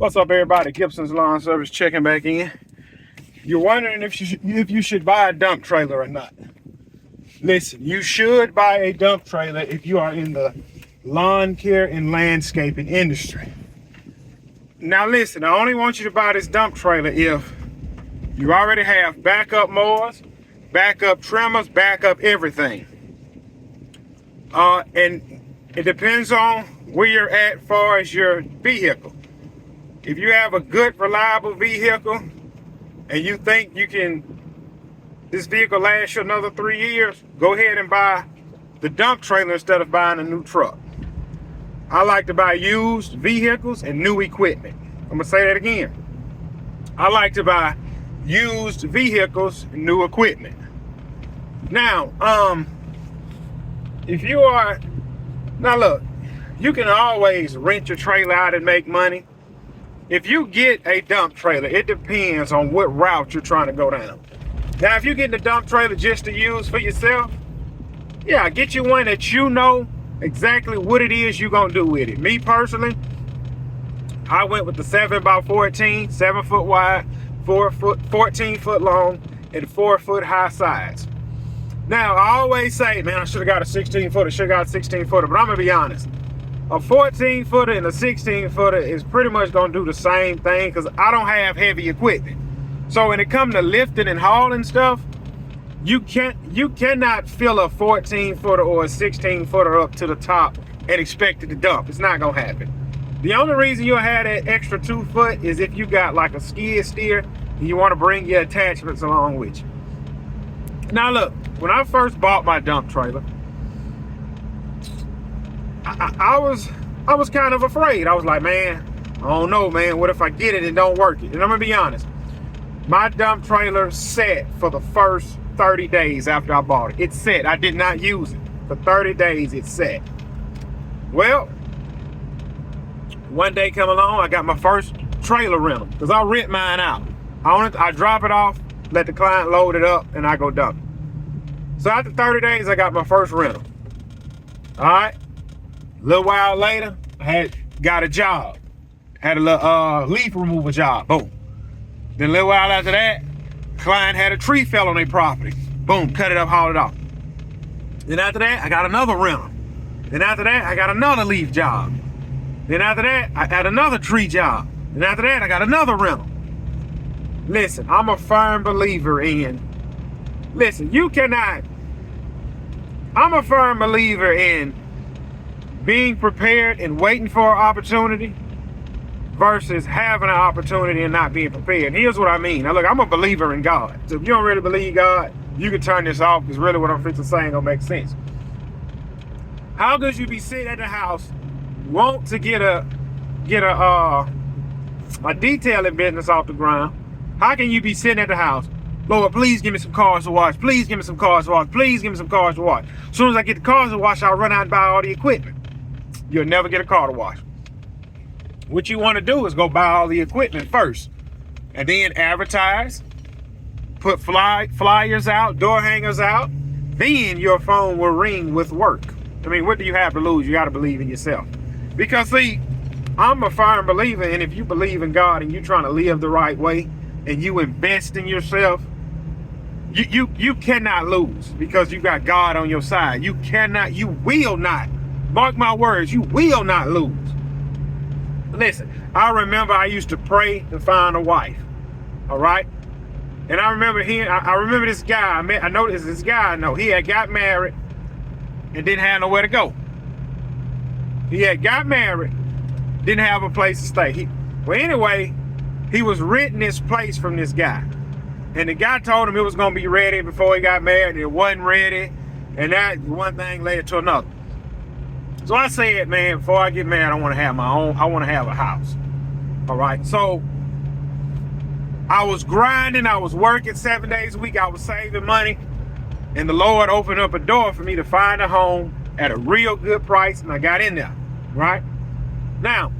What's up, everybody? Gibson's Lawn Service checking back in. You're wondering if you should buy a dump trailer or not. Listen, you should buy a dump trailer if you are in the lawn care and landscaping industry. Now listen, I only want you to buy this dump trailer if you already have backup mowers, backup trimmers, backup everything. And it depends on where you're at as far as your vehicle. If you have a good, reliable vehicle and you think this vehicle lasts you another 3 years, go ahead and buy the dump trailer instead of buying a new truck. I like to buy used vehicles and new equipment. I'm gonna say that again. I like to buy used vehicles and new equipment. Now, look, you can always rent your trailer out and make money. If you get a dump trailer, it depends on what route you're trying to go down. Now, if you're getting a dump trailer just to use for yourself, yeah, get you one that you know exactly what it is you're gonna do with it. Me personally, I went with the 7x14, 7 foot wide, 14 foot long, and 4 foot high sides. Now, I always say, man, I should have got a 16 footer, should have got a 16 footer, but I'm gonna be honest. A 14 footer and a 16 footer is pretty much gonna do the same thing because I don't have heavy equipment. So when it comes to lifting and hauling stuff, you cannot fill a 14 footer or a 16 footer up to the top and expect it to dump. It's not gonna happen. The only reason you'll have that extra 2 foot is if you got like a skid steer and you want to bring your attachments along with you. Now look, when I first bought my dump trailer, I was kind of afraid. I was like, man, I don't know, man. What if I get it and don't work it? And I'm gonna be honest, my dump trailer sat for the first 30 days after I bought it. It sat. I did not use it. For 30 days, it sat. Well, one day come along, I got my first trailer rental because I rent mine out. I drop it off, let the client load it up, and I go dump it. So after 30 days, I got my first rental. All right. A little while later, I got a job. Had a little leaf removal job. Boom. Then a little while after that, client had a tree fell on their property. Boom, cut it up, hauled it off. Then after that, I got another rental. Then after that, I got another leaf job. Then after that, I got another tree job. Then after that, I got another rental. Listen, I'm a firm believer in, I'm a firm believer in being prepared and waiting for an opportunity versus having an opportunity and not being prepared. And here's what I mean. Now look, I'm a believer in God. So if you don't really believe God, you can turn this off because really what I'm fixing to say ain't gonna make sense. How could you be sitting at the house, want to get a detailing business off the ground? How can you be sitting at the house, Lord, please give me some cars to wash, please give me some cars to wash, please give me some cars to wash. As soon as I get the cars to wash, I'll run out and buy all the equipment. You'll never get a car to wash. What you want to do is go buy all the equipment first and then advertise, put flyers out, door hangers out, then your phone will ring with work. I mean, what do you have to lose? You got to believe in yourself. Because see, I'm a firm believer, and if you believe in God and you're trying to live the right way and you invest in yourself, you cannot lose because you got God on your side. You will not, mark my words, you will not lose. Listen, I remember I used to pray to find a wife, all right? And I remember this guy I noticed this guy he had got married and didn't have nowhere to go. He had got married, didn't have a place to stay. He was renting this place from this guy. And the guy told him it was gonna be ready before he got married, and it wasn't ready. And that one thing led to another. So I said, man, before I get married, I want to have my own, I want to have a house. All right. So I was grinding, I was working 7 days a week, I was saving money. And the Lord opened up a door for me to find a home at a real good price, and I got in there, right? Now,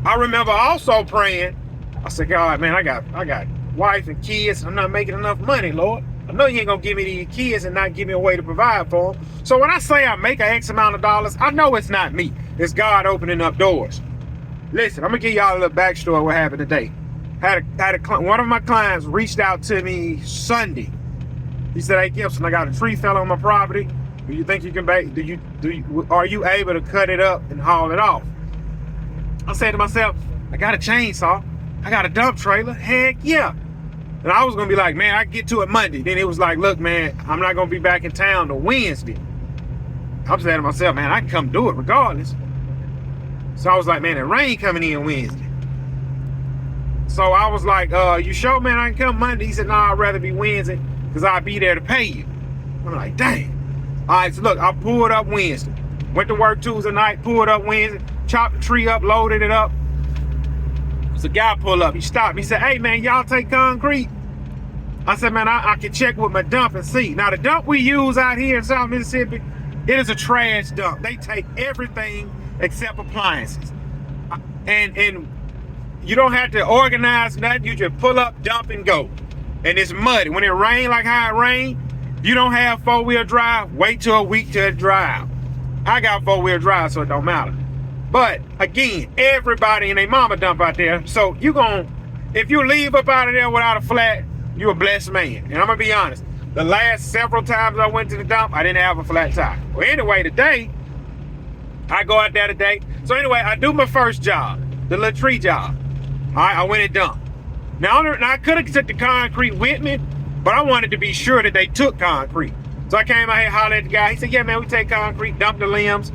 I remember also praying, I said, God, man, I got wife and kids, and I'm not making enough money, Lord. I know you ain't gonna give me these kids and not give me a way to provide for them. So when I say I make an X amount of dollars, I know it's not me. It's God opening up doors. Listen, I'm gonna give y'all a little backstory of what happened today. One of my clients reached out to me Sunday. He said, "Hey Gibson, I got a tree fell on my property. Do you think you can are you able to cut it up and haul it off?" I said to myself, I got a chainsaw, I got a dump trailer, heck yeah. And I was gonna be like, man, I can get to it Monday. Then it was like, look, man, I'm not gonna be back in town till Wednesday. I'm saying to myself, man, I can come do it regardless. So I was like, man, the rain coming in Wednesday. So I was like, you sure, man, I can come Monday? He said, no, I'd rather be Wednesday because I'll be there to pay you. I'm like, dang. All right, so look, I pulled up Wednesday. Went to work Tuesday night, pulled up Wednesday, chopped the tree up, loaded it up. So the guy pulled up, he stopped me, he said, hey man, y'all take concrete? I said, man, I can check with my dump and see. Now the dump we use out here in South Mississippi, it is a trash dump. They take everything except appliances. And you don't have to organize nothing, you just pull up, dump and go. And it's muddy. When it rains like how it rains, you don't have four-wheel drive, wait till a week till it dry out. I got four-wheel drive, so it don't matter. But again, everybody and their mama dump out there. So if you leave up out of there without a flat, you're a blessed man. And I'm gonna be honest, the last several times I went to the dump, I didn't have a flat tire. Well, anyway, today, I go out there today. So anyway, I do my first job, the little tree job. All right, I went and dumped. Now I could have took the concrete with me, but I wanted to be sure that they took concrete. So I came out here, hollered at the guy. He said, yeah, man, we take concrete, dump the limbs.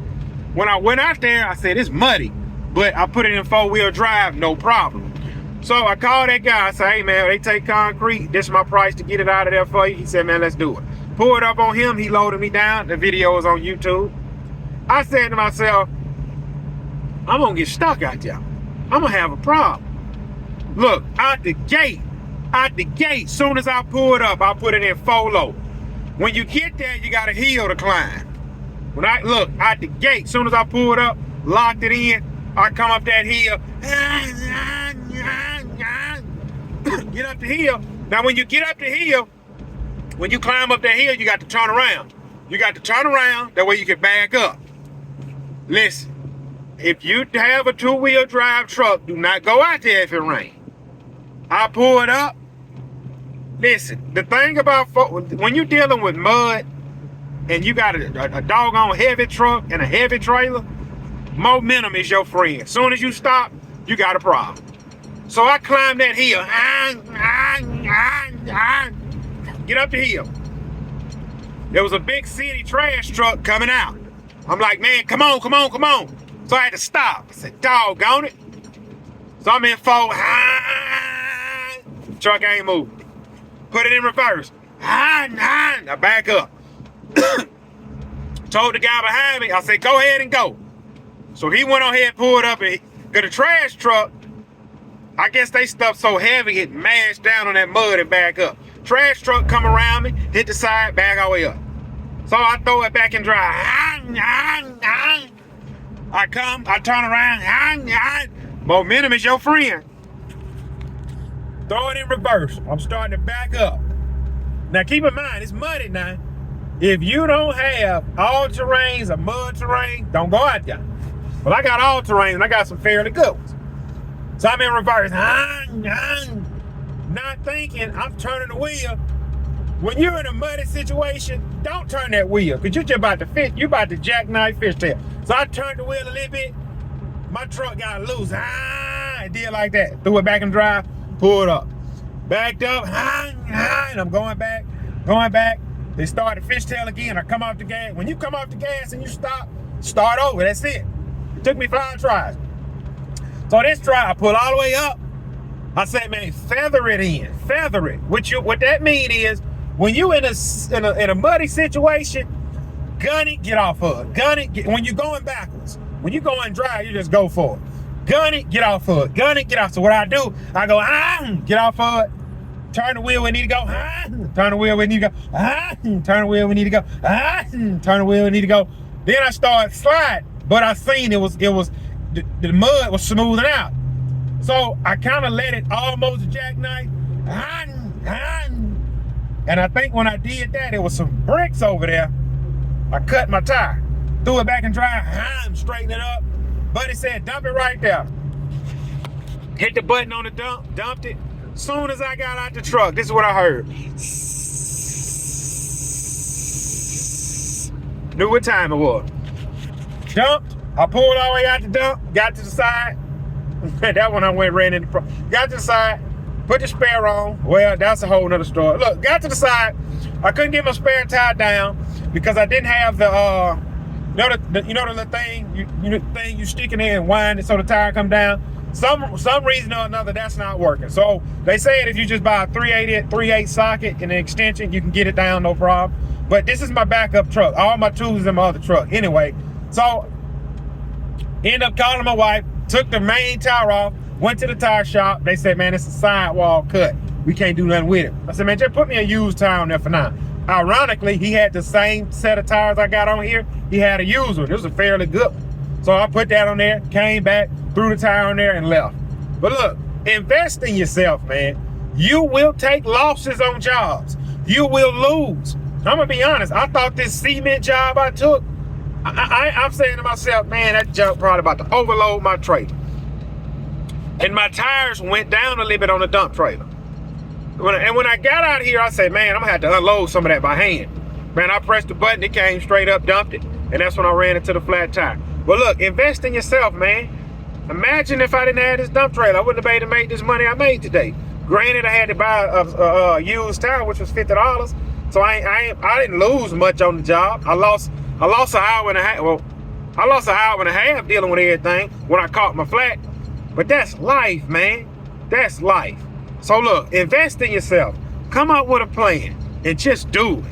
When I went out there, I said, it's muddy, but I put it in four-wheel drive, no problem. So I called that guy. I said, hey, man, they take concrete. This is my price to get it out of there for you. He said, man, let's do it. Pulled up on him. He loaded me down. The video is on YouTube. I said to myself, I'm going to get stuck out there. I'm going to have a problem. Look, out the gate, soon as I pulled up, I put it in full load. When you get there, you got a hill to climb. When I look out the gate, soon as I pulled up, locked it in, I come up that hill, get up the hill. Now, when you get up the hill, when you climb up that hill, you got to turn around. You got to turn around, that way you can back up. Listen, if you have a two-wheel drive truck, do not go out there if it rains. I pulled up. Listen, the thing about when you're dealing with mud and you got a doggone heavy truck and a heavy trailer, momentum is your friend. As soon as you stop, you got a problem. So I climbed that hill. Get up the hill. There was a big city trash truck coming out. I'm like, man, come on. So I had to stop. I said, doggone it. So I'm in forward. Truck ain't moving. Put it in reverse. I back up. Told the guy behind me, I said, go ahead and go. So he went on ahead and pulled up, and got a trash truck. I guess they stuff so heavy it mashed down on that mud and back up. Trash truck come around me, hit the side, back all the way up. So I throw it back and drive. I turn around. Momentum is your friend. Throw it in reverse. I'm starting to back up. Now keep in mind, it's muddy now. If you don't have all terrains or mud terrain, don't go out there. But I got all terrain and I got some fairly good ones. So I'm in reverse. Not thinking I'm turning the wheel. When you're in a muddy situation, don't turn that wheel, because you're just about to fish. You're about to jackknife fishtail. So I turned the wheel a little bit. My truck got loose. It did like that. Threw it back in drive, pulled up. Backed up, and I'm going back. They started fishtail again. I come off the gas. When you come off the gas and you start over. That's it. It took me 5 tries. So this try, I pull all the way up. I say, man, feather it in. Feather it. What that mean is, when you in a muddy situation, gun it, get off of it. Gun it, when you're going backwards. When you going dry, you just go for it. Gun it, get off of it. Gun it, get off. So what I do, I go, get off of it. Turn the wheel, we need to go. Turn the wheel, we need to go. Turn the wheel, we need to go. Turn the wheel, we need to go. Then I started sliding, but I seen the mud was smoothing out. So I kind of let it almost jackknife. And I think when I did that, there was some bricks over there. I cut my tire, threw it back in drive, straighten it up. Buddy said, dump it right there. Hit the button on the dump, dumped it. Soon as I got out the truck, this is what I heard. Knew what time it was. Dumped. I pulled all the way out the dump, got to the side. That one I ran in the front. Got to the side, put the spare on. Well, that's a whole nother story. Look, got to the side. I couldn't get my spare tire down because I didn't have the you know the little thing you stick in there and wind it so the tire come down. Some reason or another that's not working. So they said if you just buy a 3/8 socket and an extension, you can get it down no problem. But this is my backup truck. All my tools in my other truck. Anyway, so end up calling my wife, took the main tire off, went to the tire shop. They said, man, it's a sidewall cut. We can't do nothing with it. I said, man, just put me a used tire on there for now. Ironically, he had the same set of tires I got on here. He had a used one. It was a fairly good one. So I put that on there, came back, threw the tire on there and left. But look, invest in yourself, man. You will take losses on jobs. You will lose. I'm gonna be honest, I thought this cement job I took, I'm saying to myself, man, that job probably about to overload my trailer. And my tires went down a little bit on the dump trailer. And when I got out here, I said, man, I'm gonna have to unload some of that by hand. Man, I pressed the button, it came straight up, dumped it, and that's when I ran into the flat tire. But look, invest in yourself, man. Imagine if I didn't have this dump trailer, I wouldn't have been able to make this money I made today. Granted, I had to buy a used tire, which was $50. So I didn't lose much on the job. I lost an hour and a half. Well, I lost an hour and a half dealing with everything when I caught my flat. But that's life, man. That's life. So look, invest in yourself. Come up with a plan and just do it.